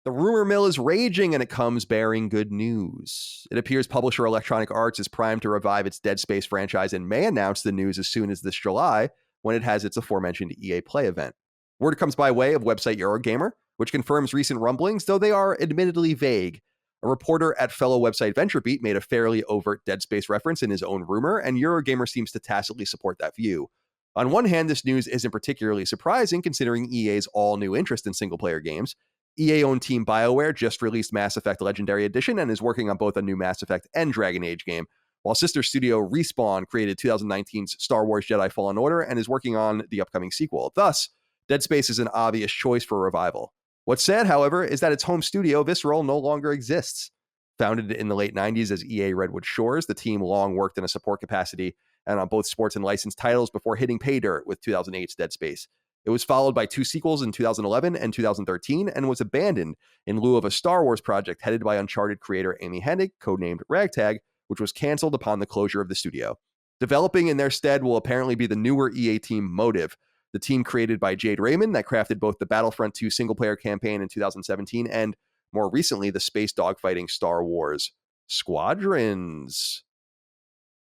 The rumor mill is raging, and it comes bearing good news. It appears publisher Electronic Arts is primed to revive its Dead Space franchise and may announce the news as soon as this July when it has its aforementioned EA Play event. Word comes by way of website Eurogamer, which confirms recent rumblings, though they are admittedly vague. A reporter at fellow website VentureBeat made a fairly overt Dead Space reference in his own rumor, and Eurogamer seems to tacitly support that view. On one hand, this news isn't particularly surprising considering EA's all-new interest in single-player games. EA-owned team BioWare just released Mass Effect Legendary Edition and is working on both a new Mass Effect and Dragon Age game, while sister studio Respawn created 2019's Star Wars Jedi Fallen Order and is working on the upcoming sequel. Thus, Dead Space is an obvious choice for a revival. What's sad, however, is that its home studio, Visceral, no longer exists. Founded in the late 90s as EA Redwood Shores, the team long worked in a support capacity and on both sports and licensed titles before hitting pay dirt with 2008's Dead Space. It was followed by 2 sequels in 2011 and 2013 and was abandoned in lieu of a Star Wars project headed by Uncharted creator Amy Hennig, codenamed Ragtag, which was canceled upon the closure of the studio. Developing in their stead will apparently be the newer EA team Motive, the team created by Jade Raymond that crafted both the Battlefront 2 single-player campaign in 2017 and, more recently, the space dogfighting Star Wars Squadrons.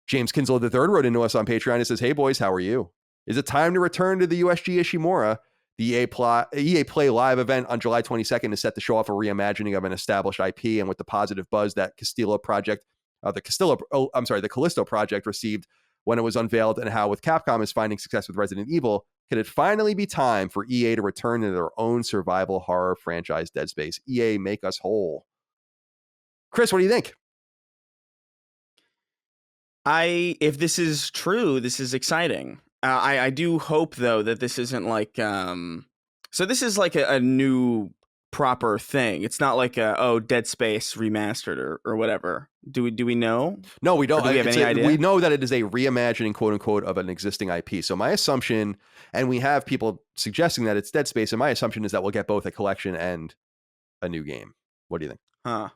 James Kinslow III wrote into us on Patreon and says, "Hey boys, how are you? Is it time to return to the USG Ishimura? The EA Play Live event on July 22nd is set to show off a reimagining of an established IP, and with the positive buzz that the Callisto project received when it was unveiled, and how with Capcom is finding success with Resident Evil, could it finally be time for EA to return to their own survival horror franchise, Dead Space? EA, make us whole." Chris, what do you think? If this is true, this is exciting. I do hope though that this isn't like so this is like a new proper thing. It's not like Dead Space remastered or whatever. Do we know? No, we don't. Do we have any idea? We know that it is a reimagining, quote unquote, of an existing IP. So my assumption, and we have people suggesting that it's Dead Space, and my assumption is that we'll get both a collection and a new game. What do you think?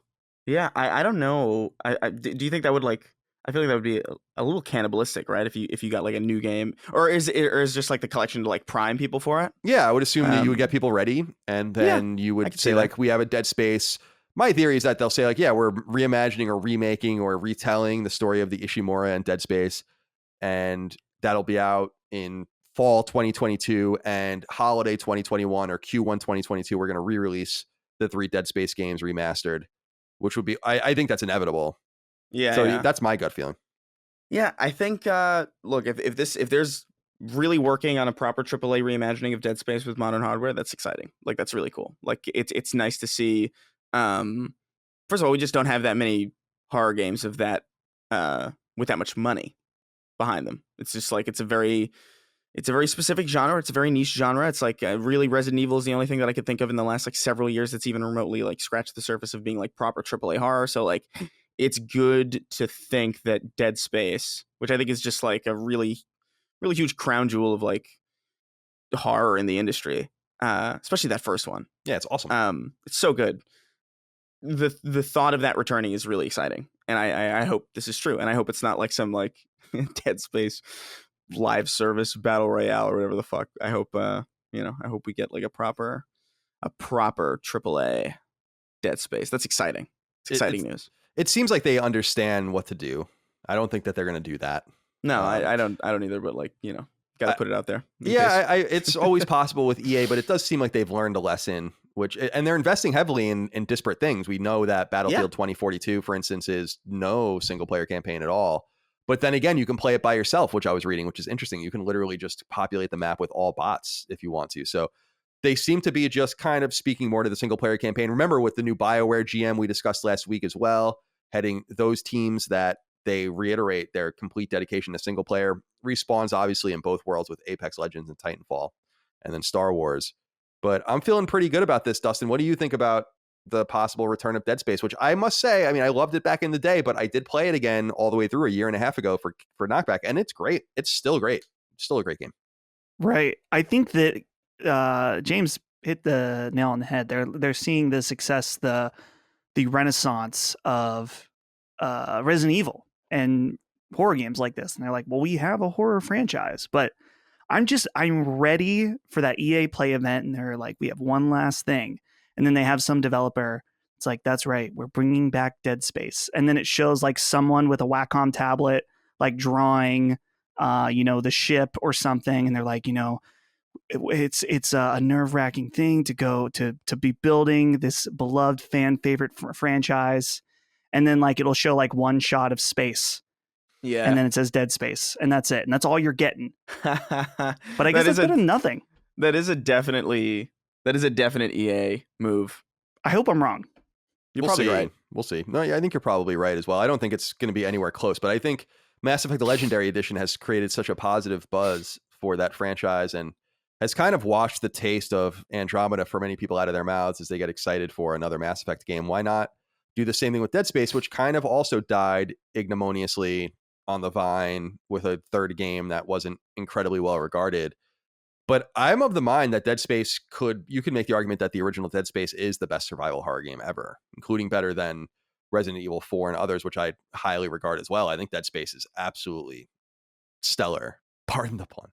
Yeah, I don't know. Do you think that would I feel like that would be a little cannibalistic, right? If you got like a new game, or is just like the collection to like prime people for it? Yeah, I would assume that you would get people ready, and then you would say like, we have a Dead Space. My theory is that they'll say like, yeah, we're reimagining or remaking or retelling the story of the Ishimura and Dead Space, and that'll be out in fall 2022 and holiday 2021 or Q1 2022. We're going to re-release the 3 Dead Space games remastered, which would be, I think that's inevitable. Yeah. So that's my gut feeling. Yeah, I think look, if there's really working on a proper AAA reimagining of Dead Space with modern hardware, that's exciting. Like that's really cool. Like it's nice to see. First of all, we just don't have that many horror games of that with that much money behind them. It's just like it's a very specific genre. It's a very niche genre. It's like really Resident Evil is the only thing that I could think of in the last like several years that's even remotely like scratched the surface of being like proper AAA horror. So like it's good to think that Dead Space, which I think is just like a really, really huge crown jewel of like horror in the industry, especially that first one. Yeah, it's awesome. It's so good. The thought of that returning is really exciting, and I hope this is true, and I hope it's not like some like Dead Space live service battle royale or whatever the fuck. I hope I hope we get like a proper AAA Dead Space. That's exciting. It's exciting news. It seems like they understand what to do. I don't think that they're going to do that. No, I don't either. But like, got to put it out there. Yeah, it's always possible with EA, but it does seem like they've learned a lesson. And they're investing heavily in disparate things. We know that Battlefield 2042, for instance, is no single player campaign at all. But then again, you can play it by yourself, which I was reading, which is interesting. You can literally just populate the map with all bots if you want to. So they seem to be just kind of speaking more to the single player campaign. Remember, with the new BioWare GM we discussed last week as well, heading those teams that they reiterate their complete dedication to single player. Respawns obviously in both worlds with Apex Legends and Titanfall, and then Star Wars. But I'm feeling pretty good about this, Dustin. What do you think about the possible return of Dead Space, which I must say, I mean, I loved it back in the day, but I did play it again all the way through a year and a half ago for Knockback, and it's great. It's still great. It's still a great game. Right. I think that James hit the nail on the head. They're seeing the success, the renaissance of Resident Evil and horror games like this, and they're like, well, we have a horror franchise, but I'm ready for that EA Play event, and they're like, we have one last thing. And then they have some developer. It's like, that's right, we're bringing back Dead Space. And then it shows like someone with a Wacom tablet, like drawing, the ship or something. And they're like, it's a nerve-wracking thing to go to be building this beloved fan favorite franchise. And then like, it'll show like one shot of space. Yeah. And then it says Dead Space, and that's it. And that's all you're getting. But I guess it's better than nothing. That is a definite EA move. I hope I'm wrong. You're probably right. We'll see. No, yeah, I think you're probably right as well. I don't think it's going to be anywhere close, but I think Mass Effect: The Legendary Edition has created such a positive buzz for that franchise and has kind of washed the taste of Andromeda for many people out of their mouths as they get excited for another Mass Effect game. Why not do the same thing with Dead Space, which kind of also died ignominiously on the vine with a third game that wasn't incredibly well regarded. But I'm of the mind that Dead Space you could make the argument that the original Dead Space is the best survival horror game ever, including better than Resident Evil 4 and others, which I highly regard as well. I think Dead Space is absolutely stellar. Pardon the pun.